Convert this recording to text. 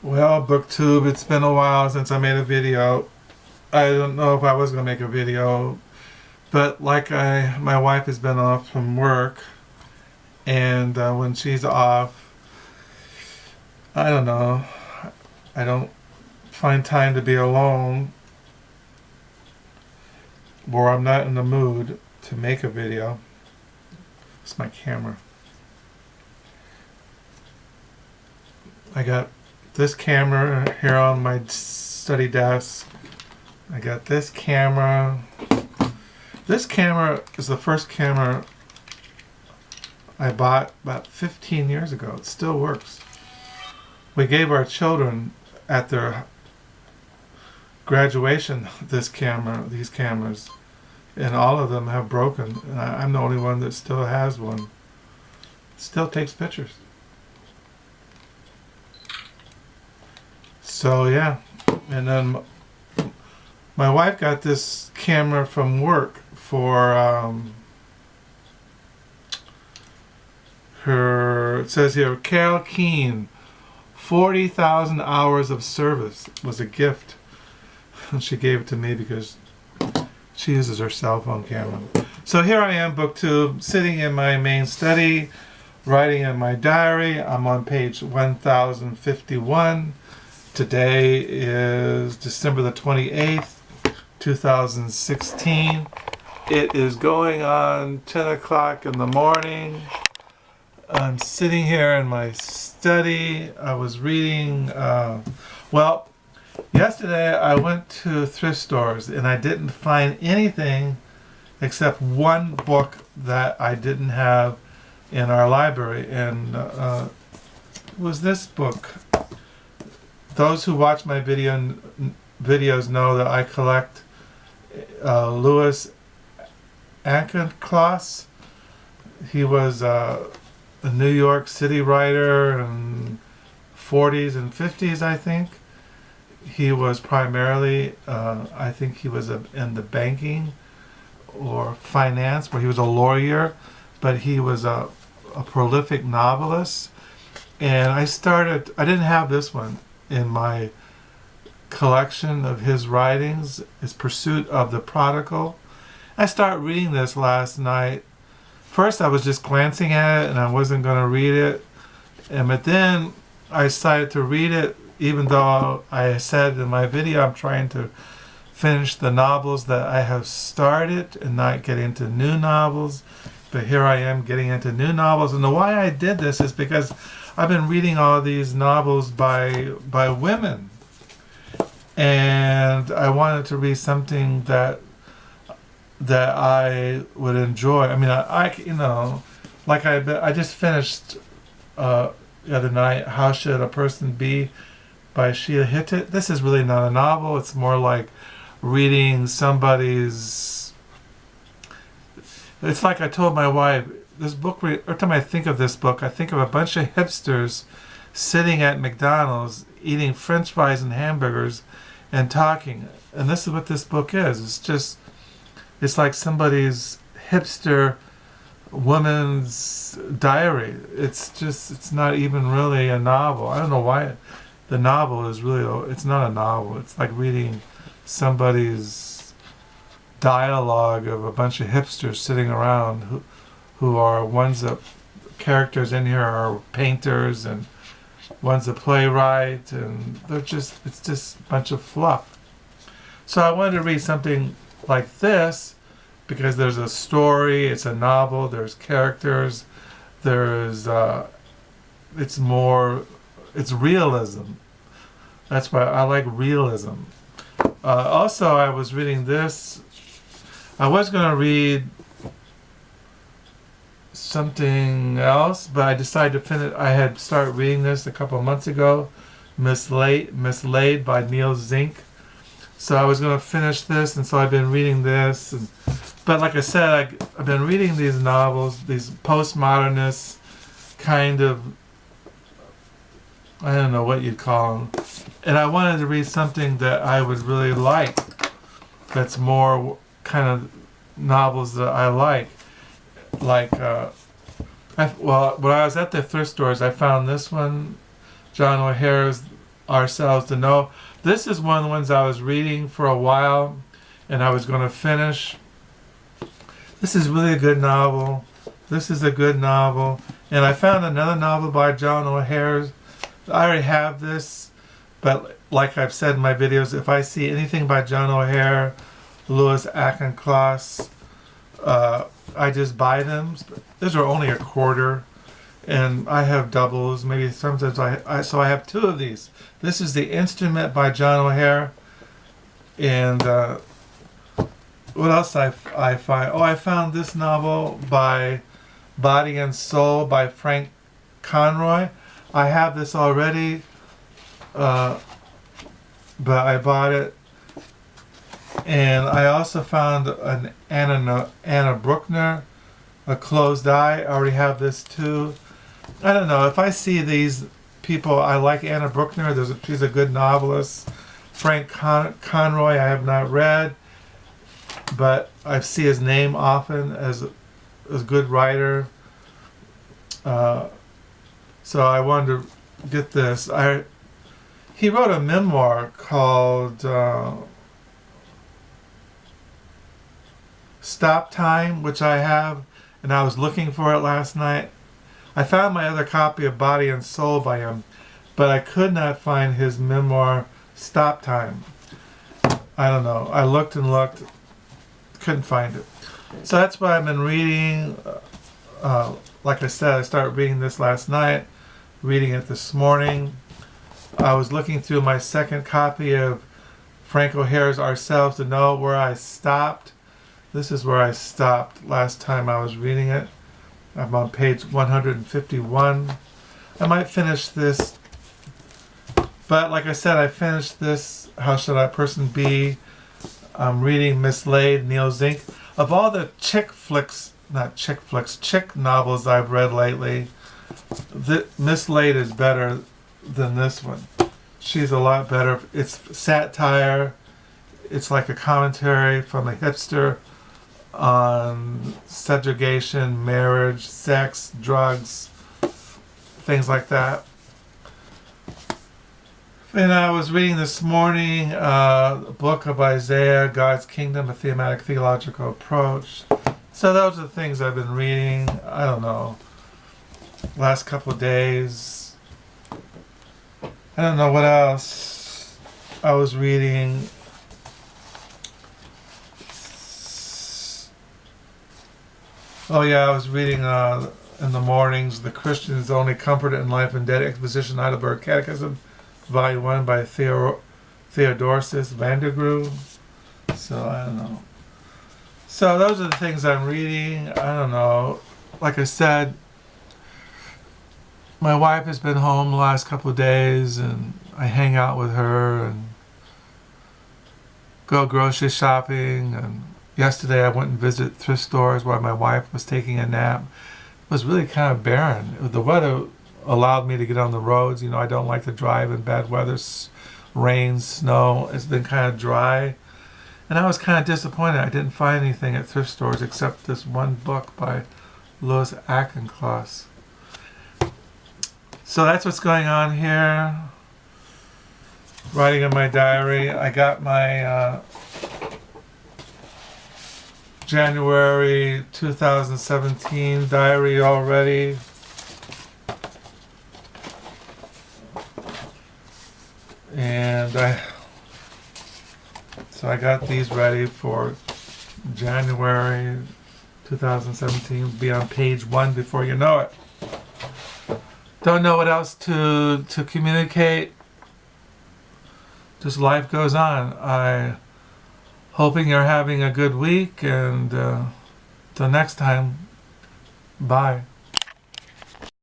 Well, BookTube, it's been a while since I made a video. I don't know if I was going to make a video, but my wife has been off from work, and when she's off, I don't know, I don't find time to be alone, or I'm not in the mood to make a video. It's my camera. I got this camera here on my study desk. I got this camera. This camera is the first camera I bought about 15 years ago. It still works. We gave our children at their graduation these cameras, and all of them have broken. And I'm the only one that still has one. It still takes pictures. So yeah, and then my wife got this camera from work for her, it says here, Carol Keene, 40,000 hours of service was a gift. She gave it to me because she uses her cell phone camera. So here I am, BookTube, sitting in my main study, writing in my diary. I'm on page 1051. Today is December the 28th, 2016. It is going on 10 o'clock in the morning. I'm sitting here in my study. I was reading, yesterday I went to thrift stores and I didn't find anything except one book that I didn't have in our library, and it was this book. Those who watch my videos know that I collect Louis Auchincloss. He was a New York City writer in 40s and 50s, I think. He was primarily, I think he was in the banking or finance, where he was a lawyer, but he was a prolific novelist. And I didn't have this one in my collection of his writings, his Pursuit of the Prodigal. I started reading this last night. First I was just glancing at it and I wasn't going to read it. But then I decided to read it, even though I said in my video I'm trying to finish the novels that I have started and not get into new novels. But here I am getting into new novels. And the why I did this is because I've been reading all these novels by women, and I wanted to read something that I would enjoy. I mean, I just finished the other night, How Should a Person Be by Sheila. This is really not a novel. It's more like reading somebody's. It's like I told my wife, this book, every time I think of this book, I think of a bunch of hipsters sitting at McDonald's eating French fries and hamburgers and talking. And this is what this book is. It's like somebody's hipster woman's diary. It's not even really a novel. I don't know why the novel is really, it's not a novel. It's like reading somebody's dialogue of a bunch of hipsters sitting around who are characters in here are painters, and one's a playwright, and it's just a bunch of fluff. So I wanted to read something like this because there's a story, it's a novel, there's characters, it's realism. That's why I like realism. Also, I was reading this. I was going to read something else, but I decided to finish. I had started reading this a couple of months ago, Mislaid by Nell Zink. So I was going to finish this, and so I've been reading this. But like I said, I've been reading these novels, these postmodernist kind of, I don't know what you'd call them. And I wanted to read something that I would really like, that's more kind of novels that I like. When I was at the thrift stores, I found this one, John O'Hara's ourselves to know. This is one of the ones I was reading for a while, and I was going to finish. This is really a good novel. This is a good novel. And I found another novel by John O'Hare. I already have this, but like I've said in my videos, if I see anything by John O'Hare, Louis Auchincloss, I just buy them. These are only a quarter, and I have doubles. Maybe sometimes so I have two of these. This is The Instrument by John O'Hare, and what else I find? Oh, I found this novel by Body and Soul by Frank Conroy. I have this already, but I bought it. And I also found an Anita Brookner, A Closed Eye. I already have this too. I don't know. If I see these people, I like Anita Brookner. She's a good novelist. Frank Conroy I have not read, but I see his name often as a good writer. So I wanted to get this. He wrote a memoir called Stop Time, which I have, and I was looking for it last night. I found my other copy of Body and Soul by him, but I could not find his memoir Stop Time. I don't know. I looked and looked, couldn't find it. So that's what I've been reading. Like I said, I started reading this last night, reading it this morning. I was looking through my second copy of Frank O'Hare's Ourselves to know where I stopped. This is where I stopped last time I was reading it. I'm on page 151. I might finish this, but like I said, I finished this, How Should I Person Be? I'm reading Mislaid, Nell Zink. Of all the chick novels I've read lately, Mislaid is better than this one. She's a lot better. It's satire. It's like a commentary from a hipster on subjugation, marriage, sex, drugs, things like that. And I was reading this morning a book of Isaiah, God's Kingdom, a thematic-theological approach. So those are the things I've been reading. I don't know, last couple of days. I don't know what else I was reading. Oh yeah, I was reading in the mornings, The Christian is Only Comforted in Life and Death, Exposition, Heidelberg Catechism, Volume 1 by Theodorus, VanderGroe. So I don't know. So those are the things I'm reading. I don't know. Like I said, my wife has been home the last couple of days, and I hang out with her and go grocery shopping. And yesterday I went and visited thrift stores while my wife was taking a nap. It was really kind of barren. The weather allowed me to get on the roads. You know, I don't like to drive in bad weather, rain, snow. It's been kind of dry. And I was kind of disappointed. I didn't find anything at thrift stores except this one book by Louis Auchincloss. So that's what's going on here. Writing in my diary. I got my January 2017 diary already. And I got these ready for January 2017. Be on page 1 before you know it. Don't know what else to communicate. Just life goes on. I hoping you're having a good week, and till next time, bye.